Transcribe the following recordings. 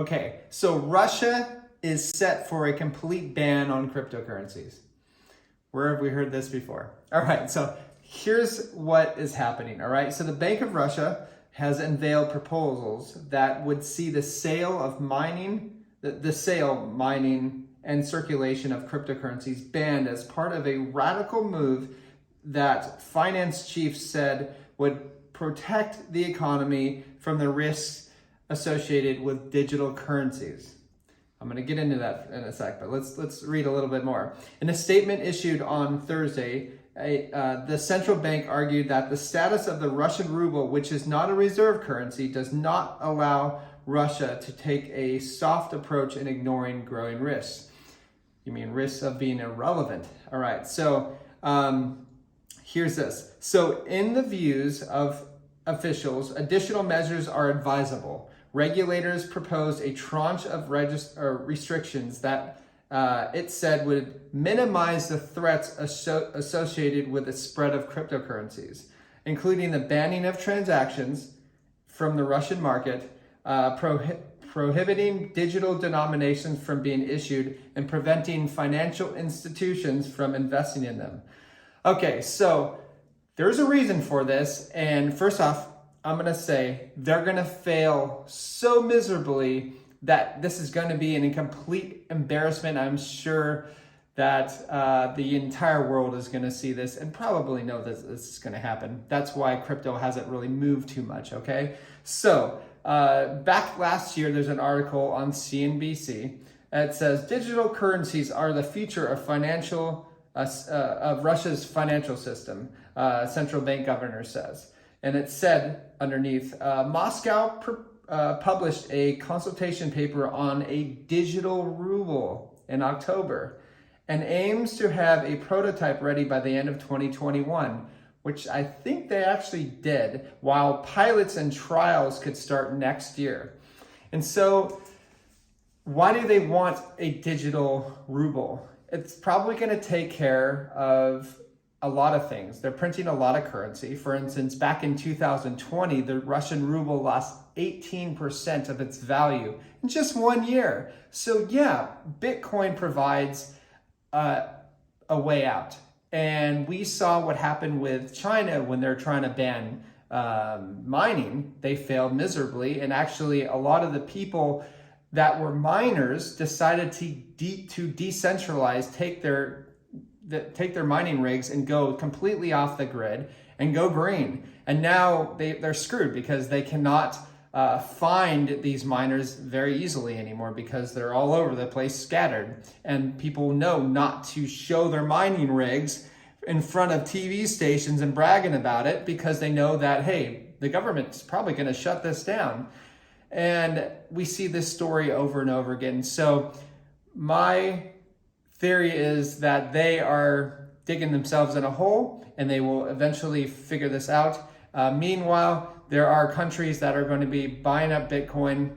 Okay, so Russia is set for a complete ban on cryptocurrencies. Where have we heard this before? All right, so here's what is happening, all right? So the Bank of Russia has unveiled proposals that would see the sale of mining, mining, and circulation of cryptocurrencies banned as part of a radical move that finance chiefs said would protect the economy from the risks associated with digital currencies. I'm going to get into that in a sec, but let's read a little bit more. In a statement issued on Thursday, the central bank argued that the status of the Russian ruble, which is not a reserve currency, does not allow Russia to take a soft approach in ignoring growing risks. You mean risks of being irrelevant? All right, so here's this. So in the views of officials, additional measures are advisable. Regulators proposed a tranche of restrictions that it said would minimize the threats associated with the spread of cryptocurrencies, including the banning of transactions from the Russian market, prohibiting digital denominations from being issued, and preventing financial institutions from investing in them. Okay, so there's a reason for this, and first off, I'm going to say they're going to fail so miserably that this is going to be a complete embarrassment. I'm sure that the entire world is going to see this and probably know that this is going to happen. That's why crypto hasn't really moved too much, okay? So back last year, there's an article on CNBC. It says, digital currencies are the future of of Russia's financial system, central bank governor says. And it said underneath, Moscow published a consultation paper on a digital ruble in October and aims to have a prototype ready by the end of 2021, which I think they actually did, while pilots and trials could start next year. And so why do they want a digital ruble? It's probably going to take care of a lot of things. They're printing a lot of currency. For instance, back in 2020, the Russian ruble lost 18% of its value in just 1 year. So yeah, Bitcoin provides a way out. And we saw what happened with China when they're trying to ban mining. They failed miserably. And actually, a lot of the people that were miners decided to decentralize, take their mining rigs and go completely off the grid and go green. And now they're screwed because they cannot find these miners very easily anymore because they're all over the place scattered. And people know not to show their mining rigs in front of TV stations and bragging about it because they know that, hey, the government's probably going to shut this down. And we see this story over and over again. So my theory is that they are digging themselves in a hole and they will eventually figure this out. Meanwhile, there are countries that are going to be buying up Bitcoin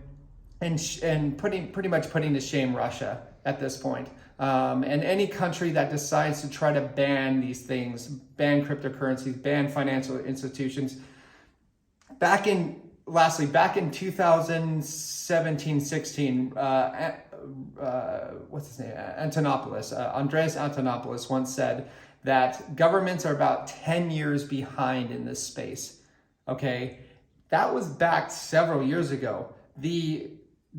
and pretty much putting to shame Russia at this point. And any country that decides to try to ban these things, ban cryptocurrencies, ban financial institutions. Back in 2017-16, what's his name? Andreas Antonopoulos once said that governments are about 10 years behind in this space. Okay, that was back several years ago. The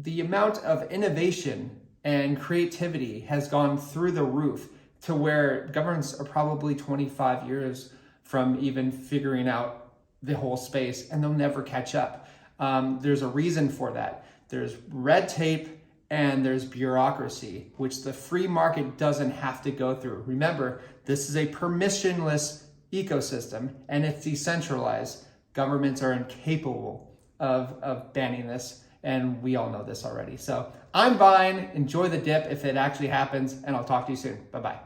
amount of innovation and creativity has gone through the roof to where governments are probably 25 years from even figuring out the whole space, and they'll never catch up. There's a reason for that. There's red tape and there's bureaucracy, which the free market doesn't have to go through. Remember, this is a permissionless ecosystem and it's decentralized. Governments are incapable of banning this, and we all know this already. So I'm buying, enjoy the dip if it actually happens, and I'll talk to you soon. Bye-bye.